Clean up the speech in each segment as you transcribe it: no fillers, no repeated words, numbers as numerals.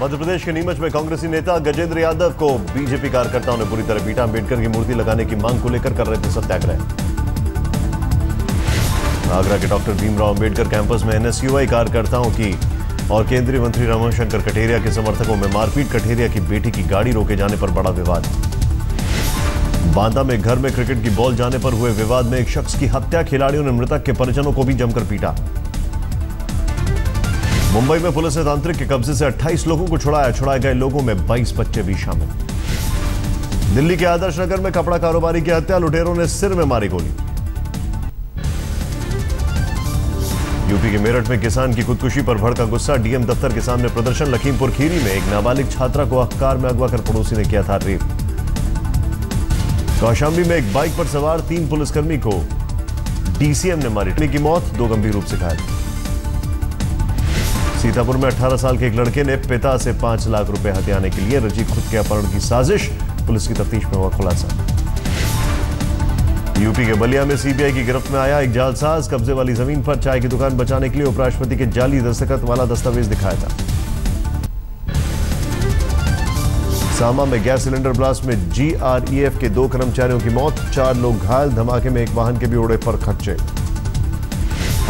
मध्य प्रदेश के नीमच में कांग्रेसी नेता गजेंद्र यादव को बीजेपी कार्यकर्ताओं ने बुरी तरह पीटा। अंबेडकर की मूर्ति लगाने की मांग को लेकर कर रहे थे सत्याग्रह। आगरा के डॉक्टर भीमराव अंबेडकर कैंपस में एनएसयूआई कार्यकर्ताओं की और केंद्रीय मंत्री रमनशंकर कठेरिया के समर्थकों में मारपीट। कठेरिया की बेटी की गाड़ी रोके जाने पर बड़ा विवाद। बांदा में घर में क्रिकेट की बॉल जाने पर हुए विवाद में एक शख्स की हत्या। खिलाड़ियों ने मृतक के परिजनों को भी जमकर पीटा। मुंबई में पुलिस ने तांत्रिक के कब्जे से 28 लोगों को छुड़ाया। छुड़ाए गए लोगों में 22 बच्चे भी शामिल। दिल्ली के आदर्श नगर में कपड़ा कारोबारी की हत्या। लुटेरों ने सिर में मारी गोली। यूपी के मेरठ में किसान की खुदकुशी पर भड़का गुस्सा। डीएम दफ्तर के सामने प्रदर्शन। लखीमपुर खीरी में एक नाबालिग छात्रा को कार में अगवा कर पड़ोसी ने किया था रेप। कौशाम्बी में एक बाइक पर सवार 3 पुलिसकर्मी को डीसीएम ने मारी की मौत। 2 गंभीर रूप से घायल। सीतापुर में 18 साल के एक लड़के ने पिता से 5 लाख रुपए हथियाने के लिए रची खुद के अपहरण की साजिश। पुलिस की तफ्तीश में हुआ खुलासा। यूपी के बलिया में सीबीआई की गिरफ्त में आया एक जालसाज। कब्जे वाली जमीन पर चाय की दुकान बचाने के लिए उपराष्ट्रपति के जाली दस्तखत वाला दस्तावेज दिखाया था। सामा में गैस सिलेंडर ब्लास्ट में जीआरईएफ के 2 कर्मचारियों की मौत। 4 लोग घायल। धमाके में एक वाहन के भी उड़े पर खर्चे।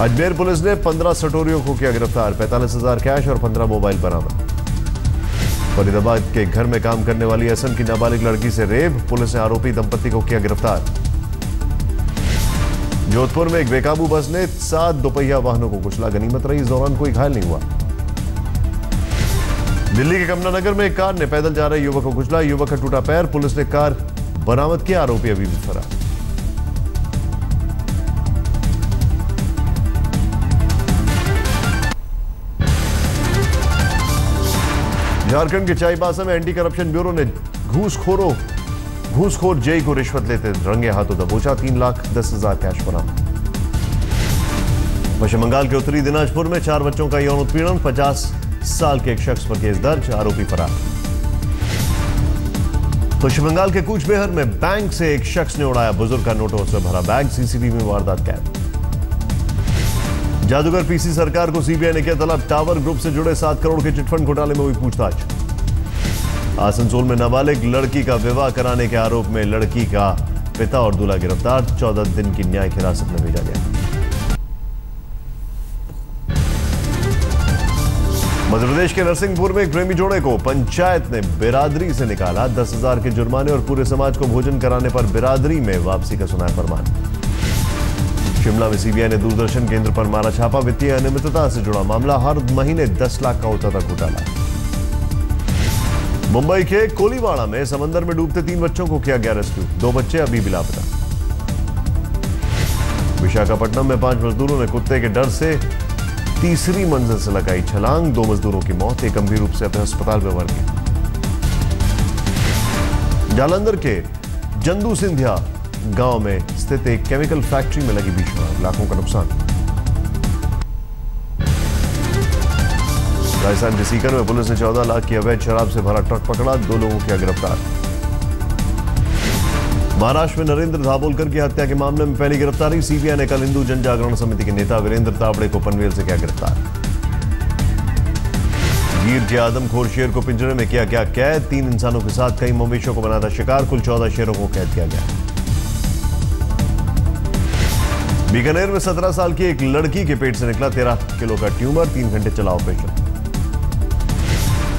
अजमेर पुलिस ने 15 सटोरियों को किया गिरफ्तार। 45,000 कैश और 15 मोबाइल बरामद। फरीदाबाद के घर में काम करने वाली असम की नाबालिग लड़की से रेप। पुलिस ने आरोपी दंपति को किया गिरफ्तार। जोधपुर में एक बेकाबू बस ने 7 दोपहिया वाहनों को कुचला। गनीमत रही, इस दौरान कोई घायल नहीं हुआ। दिल्ली के कमला नगर में एक कार ने पैदल जा रहे युवक को कुचला। युवक का टूटा पैर। पुलिस ने कार बरामद किया। आरोपी अभी भी फरार। झारखंड के चाईबासा में एंटी करप्शन ब्यूरो ने घूसखोर जेई को रिश्वत लेते रंगे हाथों दबोचा। 3,10,000 कैश बरामद। पश्चिम बंगाल के उत्तरी दिनाजपुर में 4 बच्चों का यौन उत्पीड़न। 50 साल के एक शख्स पर केस दर्ज। आरोपी फरार। पश्चिम बंगाल के कूच बिहार में बैंक से एक शख्स ने उड़ाया बुजुर्ग का नोटों से भरा बैग। सीसीटीवी में वारदात कैद। जादूगर पीसी सरकार को सीबीआई ने किया तलब। टावर ग्रुप से जुड़े 7 करोड़ के चिटफंड घोटाले में हुई पूछताछ। आसनसोल में नाबालिग लड़की का विवाह कराने के आरोप में लड़की का पिता और दूल्हा गिरफ्तार। 14 दिन की न्यायिक हिरासत में भेजा गया। मध्य प्रदेश के नरसिंहपुर में एक प्रेमी जोड़े को पंचायत ने बिरादरी से निकाला। 10,000 के जुर्माने और पूरे समाज को भोजन कराने पर बिरादरी में वापसी का सुनाया फरमान। शिमला में सीबीआई ने दूरदर्शन केंद्र पर मारा छापा। वित्तीय अनियमितता से जुड़ा मामला। हर महीने 10 लाख का होता था घोटाला। मुंबई के कोलीवाड़ा में समंदर में डूबते 3 बच्चों को किया गया रेस्क्यू। 2 बच्चे अभी भी लापता। विशाखापट्टनम में 5 मजदूरों ने कुत्ते के डर से तीसरी मंजिल से लगाई छलांग। 2 मजदूरों की मौत। एक गंभीर रूप से अस्पताल में भर्ती। जालंधर के जंदू सिंधिया गांव में स्थित एक केमिकल फैक्ट्री में लगी भीषण आग। लाखों का नुकसान। राजस्थान के सीकर में पुलिस ने 14 लाख की अवैध शराब से भरा ट्रक पकड़ा। 2 लोगों किया गिरफ्तार। महाराष्ट्र में नरेंद्र दाभोलकर की हत्या के मामले में पहली गिरफ्तारी। सीबीआई ने कल हिंदू जन जागरण समिति के नेता वीरेंद्र तावड़े को पनवेल से किया गिरफ्तार। गिर के आदमखोर शेर को पिंजरे में किया गया कैद। 3 इंसानों के साथ कई मवेशियों को बना था शिकार। कुल 14 शेरों को कैद किया गया। बीकानेर में 17 साल की एक लड़की के पेट से निकला 13 किलो का ट्यूमर। 3 घंटे चला ऑपरेशन।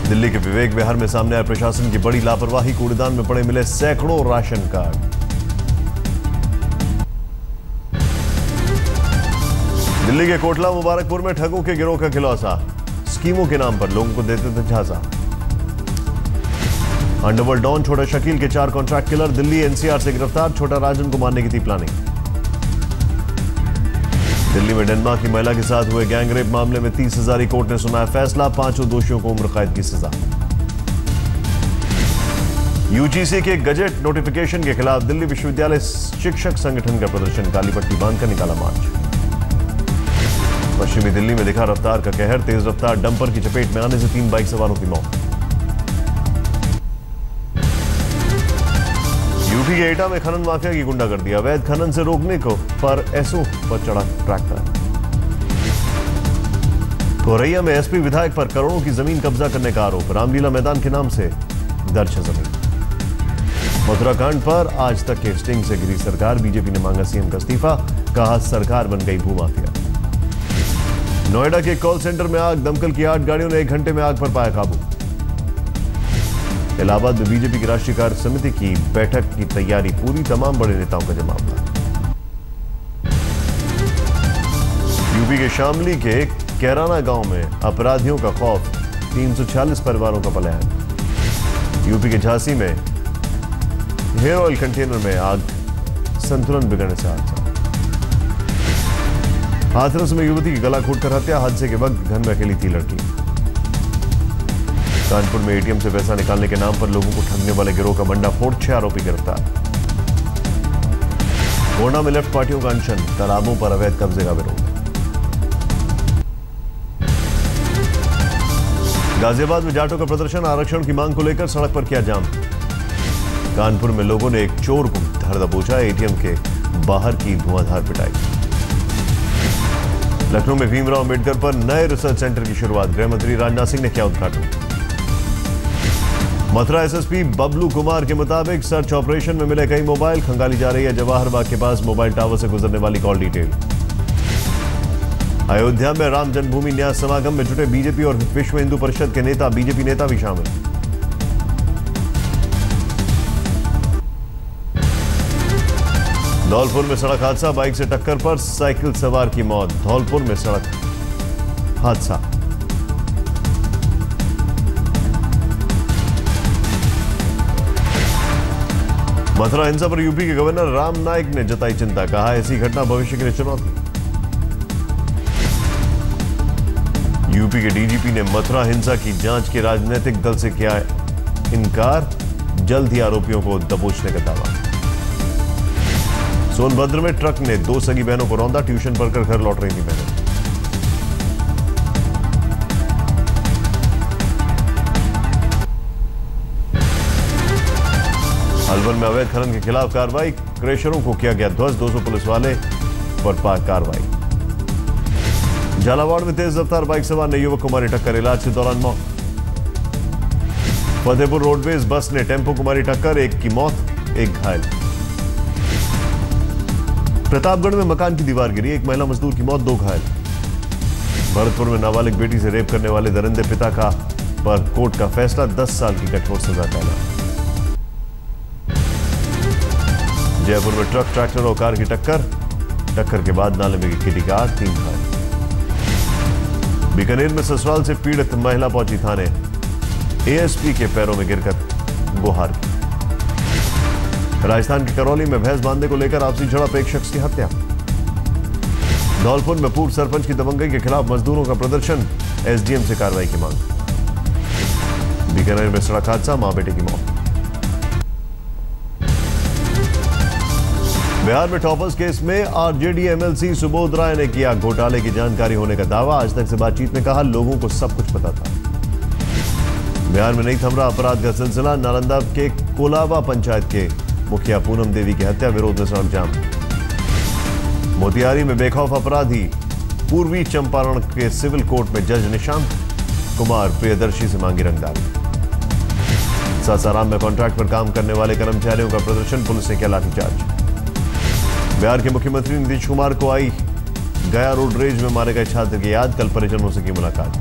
दिल्ली के विवेक विहार में सामने आया प्रशासन की बड़ी लापरवाही। कूड़ेदान में पड़े मिले सैकड़ों राशन कार्ड। दिल्ली के कोटला मुबारकपुर में ठगों के गिरोह का खिलौसा। स्कीमों के नाम पर लोगों को देते थे झांसा। अंडरवर्ल्ड डॉन छोटा शकील के 4 कॉन्ट्रैक्ट किलर दिल्ली एनसीआर से गिरफ्तार। छोटा राजन को मारने की थी प्लानिंग। दिल्ली में डेनमार्क की महिला के साथ हुए गैंगरेप मामले में 30,000 कोर्ट ने सुनाया फैसला। 5 दोषियों को उम्र कैद की सजा। यूजीसी के गजेट नोटिफिकेशन के खिलाफ दिल्ली विश्वविद्यालय शिक्षक संगठन का प्रदर्शन। काली पट्टी बांधकर निकाला मार्च। पश्चिमी दिल्ली में दिखा रफ्तार का कहर। तेज रफ्तार डंपर की चपेट में आने से 3 बाइक सवारों की मौत। यूपी के एटा में खनन माफिया की गुंडागर्दी। अवैध खनन से रोकने को पर एसओ पर चढ़ा ट्रैक्टर। कोरैया में एसपी विधायक पर करोड़ों की जमीन कब्जा करने का आरोप, रामलीला मैदान के नाम से दर्ज है जमीन। मथुरा कांड पर आज तक के स्टिंग से गिरी सरकार, बीजेपी ने मांगा सीएम का इस्तीफा, कहा सरकार बन गई भूमाफिया। नोएडा के कॉल सेंटर में आग, दमकल की 8 गाड़ियों ने 1 घंटे में आग पर पाया काबू। इलाहाबाद में बीजेपी की राष्ट्रीय कार्य समिति की बैठक की तैयारी पूरी, तमाम बड़े नेताओं का जमावड़ा। यूपी के शामली के कैराना गांव में अपराधियों का खौफ, 346 परिवारों का पलायन। यूपी के झांसी में हेयर ऑयल कंटेनर में आग, संतुलन बिगड़ने से हादसा। हाथरस में युवती की गला घोंटकर हत्या, हादसे के वक्त घर में अकेली थी लड़की। कानपुर में एटीएम से पैसा निकालने के नाम पर लोगों को ठगने वाले गिरोह का भंडाफोड़, 6 आरोपी गिरफ्तार। गोंडा में लेफ्ट पार्टियों का अनशन, तालाबों पर अवैध कब्जे का विरोध। गाजियाबाद में जाटों का प्रदर्शन, आरक्षण की मांग को लेकर सड़क पर किया जाम। कानपुर में लोगों ने एक चोर को धर दबोचा, एटीएम के बाहर की धुआंधार पिटाई। लखनऊ में भीमराव अंबेडकर पर नए रिसर्च सेंटर की शुरुआत, गृह मंत्री राजनाथ सिंह ने किया उद्घाटन। मथुरा एसएसपी बबलू कुमार के मुताबिक सर्च ऑपरेशन में मिले कई मोबाइल, खंगाली जा रही है जवाहर बाग के पास मोबाइल टावर से गुजरने वाली कॉल डिटेल। अयोध्या में राम जन्मभूमि न्यास समागम में जुटे बीजेपी और विश्व हिंदू परिषद के नेता, बीजेपी नेता भी शामिल। धौलपुर में सड़क हादसा, बाइक से टक्कर पर साइकिल सवार की मौत। धौलपुर में सड़क हादसा। मथुरा हिंसा पर यूपी के गवर्नर राम नाईक ने जताई चिंता, कहा ऐसी घटना भविष्य के लिए चुनौती। यूपी के डीजीपी ने मथुरा हिंसा की जांच के राजनीतिक दल से किया इनकार, जल्द ही आरोपियों को दबोचने का दावा। सोनभद्र में ट्रक ने 2 सगी बहनों को रौंदा, ट्यूशन पढ़कर घर लौट रही थी बहनें। अलवर में अवैध खनन के खिलाफ कार्रवाई, क्रेशरों को किया गया ध्वस्त, 200 पुलिस वाले पर पाक कार्रवाई। झालावाड़ में तेज रफ्तार बाइक सवार ने युवक को मारी टक्कर, इलाज के दौरान मौत। फतेहपुर रोडवेज बस ने टेम्पो को मारी टक्कर, 1 की मौत, 1 घायल। प्रतापगढ़ में मकान की दीवार गिरी, 1 महिला मजदूर की मौत, 2 घायल। भरतपुर में नाबालिग बेटी से रेप करने वाले दरिंदे पिता का पर कोर्ट का फैसला, 10 साल की कठोर सजा का ऐलान। जयपुर में ट्रक, ट्रैक्टर और कार की टक्कर के बाद नाले में गिरी कार, 3 घायल। बीकानेर में ससुराल से पीड़ित महिला पहुंची थाने, एएसपी के पैरों में गिरकर गुहार की। राजस्थान के करौली में भैंस बांधने को लेकर आपसी झड़प, 1 शख्स की हत्या। धौलपुर में पूर्व सरपंच की दबंगई के खिलाफ मजदूरों का प्रदर्शन, एसडीएम से कार्रवाई की मांग। बीकानेर में सड़क हादसा, मां बेटे की मौत। बिहार में टॉपर्स केस में आरजेडी एमएलसी सुबोध राय ने किया घोटाले की जानकारी होने का दावा, आज तक से बातचीत में कहा लोगों को सब कुछ पता था। बिहार में नहीं थम रहा अपराध का सिलसिला, नालंदा के कोलाबा पंचायत के मुखिया पूनम देवी की हत्या, विरोध में सड़क जाम। मोतिहारी में बेखौफ अपराधी, पूर्वी चंपारण के सिविल कोर्ट में जज निशांत कुमार प्रियदर्शी से मांगी रंगदारी। सासाराम में कॉन्ट्रैक्ट पर काम करने वाले कर्मचारियों का प्रदर्शन, पुलिस ने किया लाठीचार्ज। बिहार के मुख्यमंत्री नीतीश कुमार को आई गया रोड रेज में मारे गए छात्र की याद, कल परिजनों से की मुलाकात।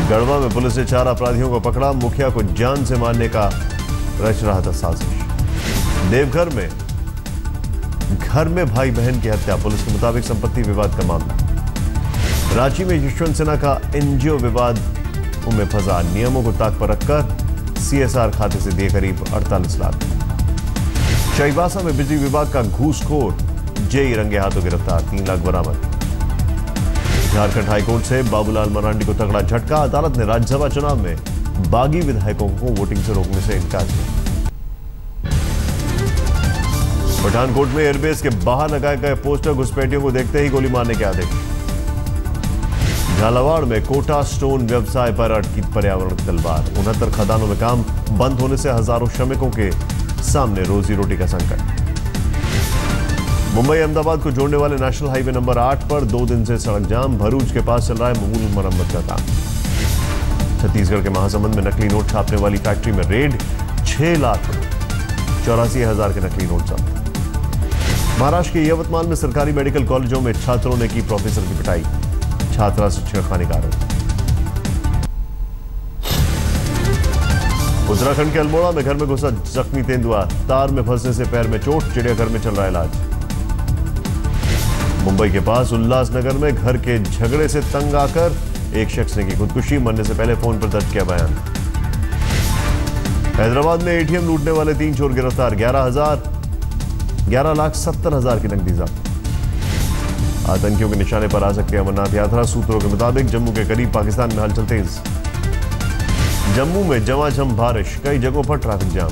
गढ़वा में पुलिस ने 4 अपराधियों को पकड़ा, मुखिया को जान से मारने का रच रहा था साजिश। देवघर में घर में भाई बहन की हत्या, पुलिस के मुताबिक संपत्ति विवाद का मामला। रांची में यशवंत सिन्हा का एनजीओ विवाद में फंसा, नियमों को ताक पर रखकर सीएसआर खाते से दिए करीब 48 लाख। चाईबासा में बिजली विभाग का घूसखोर जेई रंगे हाथों गिरफ्तार, 3 लाख बरामद। झारखंड हाईकोर्ट से बाबूलाल मरांडी को तगड़ा झटका, अदालत ने राज्यसभा चुनाव में बागी विधायकों को वोटिंग से रोकने से इनकार किया। पठानकोट में एयरबेस के बाहर लगाए गए पोस्टर, घुसपैठियों को देखते ही गोली मारने के आदेश। झालावाड़ में कोटा स्टोन व्यवसाय पर अटकी पर्यावरण की तलवार, 69 खदानों में काम बंद होने से हजारों श्रमिकों के सामने रोजी रोटी का संकट। मुंबई अहमदाबाद को जोड़ने वाले नेशनल हाईवे नंबर 8 पर 2 दिन से सड़क जाम। भरूच के पास चल रहा है मूल मरम्मत का काम। छत्तीसगढ़ के महासमुंद में नकली नोट छापने वाली फैक्ट्री में रेड, 6,84,000 के नकली नोट जब्त। महाराष्ट्र के यवतमाल में सरकारी मेडिकल कॉलेजों में छात्रों ने की प्रोफेसर की पिटाई, छात्रा से छेड़खानी का आरोप। उत्तराखंड के अल्मोड़ा में घर में घुसा जख्मी तेंदुआ, तार में फंसने से पैर में चोट, चिड़ियाघर में चल रहा इलाज। मुंबई के पास उल्लासनगर में घर के झगड़े से तंग आकर एक शख्स ने की खुदकुशी, मरने से पहले फोन पर दर्ज किया बयान। हैदराबाद में एटीएम लूटने वाले 3 चोर गिरफ्तार, 11,70,000 की नकदी जब्त। आतंकियों के निशाने पर आ सकती है अमरनाथ यात्रा, सूत्रों के मुताबिक जम्मू के करीब पाकिस्तान में हलचल तेज। जम्मू में झमाझम बारिश, कई जगहों पर ट्रैफिक जाम।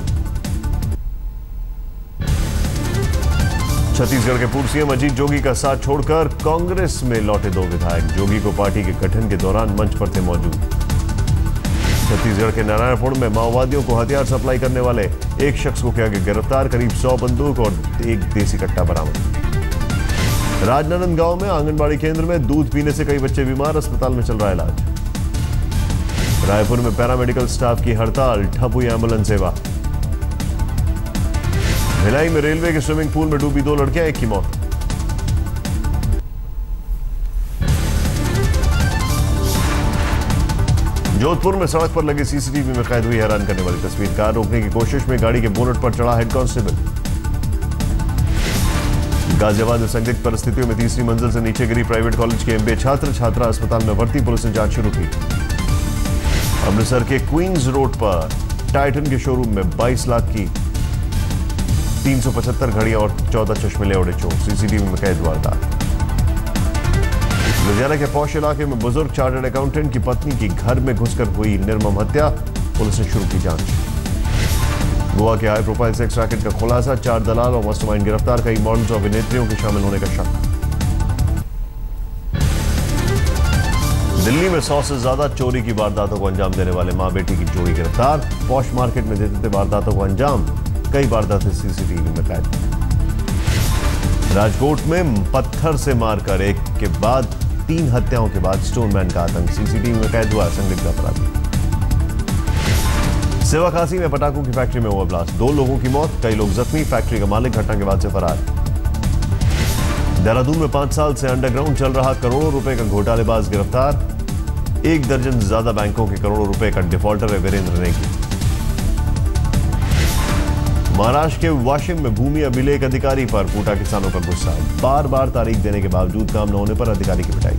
छत्तीसगढ़ के पूर्व सीएम अजीत जोगी का साथ छोड़कर कांग्रेस में लौटे 2 विधायक। जोगी को पार्टी के गठन के दौरान मंच पर थे मौजूद। छत्तीसगढ़ के नारायणपुर में माओवादियों को हथियार सप्लाई करने वाले एक शख्स को किया गया गिरफ्तार, करीब 100 बंदूक और एक देसी कट्टा बरामद। राजनांदगांव में आंगनबाड़ी केंद्र में दूध पीने से कई बच्चे बीमार, अस्पताल में चल रहा इलाज। रायपुर में पैरामेडिकल स्टाफ की हड़ताल, ठप हुई एम्बुलेंस सेवा। भिलाई में रेलवे के स्विमिंग पूल में डूबी 2 लड़कियां, एक की मौत। जोधपुर में सड़क पर लगे सीसीटीवी में कैद हुई हैरान करने वाली तस्वीर। कार रोकने की कोशिश में गाड़ी के बोनट पर चढ़ा हेड कांस्टेबल। गाजियाबाद में संदिग्ध परिस्थितियों में तीसरी मंजिल से नीचे गिरी प्राइवेट कॉलेज के एमबीए छात्र, छात्रा अस्पताल में भर्ती, पुलिस ने जांच शुरू की। अमृतसर के क्वींस रोड पर टाइटन के शोरूम में 22 लाख की 375 घड़ियां और 14 चश्मे ले उड़े चोर, सीसीटीवी में कैद वारदात। लुधियाना के पौष इलाके में बुजुर्ग चार्टर्ड अकाउंटेंट की पत्नी की घर में घुसकर हुई निर्मम हत्या, पुलिस ने शुरू की जांच। गोवा के हाई प्रोफाइल सेक्स रैकेट का खुलासा, 4 दलाल और मास्टरमाइंड गिरफ्तार, कई मॉडल्स और अभिनेत्रियों के शामिल होने का शक। दिल्ली में 100 से ज्यादा चोरी की वारदातों को अंजाम देने वाले मां बेटी की जोड़ी गिरफ्तार, पौष मार्केट में देते थे वारदातों को अंजाम, कई वारदातें सीसीटीवी में कैद। राजकोट में पत्थर से मारकर एक के बाद 3 हत्याओं के बाद स्टोनमैन का आतंक, सीसीटीवी में कैद हुआ संदिग्ध अपराधी। सेवाखासी में पटाखों की फैक्ट्री में हुआ ब्लास्ट, 2 लोगों की मौत, कई लोग जख्मी, फैक्ट्री का मालिक घटना के बाद से फरार। देहरादून में 5 साल से अंडरग्राउंड चल रहा करोड़ों रुपए का घोटालेबाज गिरफ्तार, 1 दर्जन से ज्यादा बैंकों के करोड़ों रुपए का डिफॉल्टर है वीरेंद्र नेगी। महाराष्ट्र के वाशिम में भूमि अभिलेख अधिकारी पर फूटा किसानों का गुस्सा, बार बार तारीख देने के बावजूद काम न होने पर अधिकारी की पिटाई।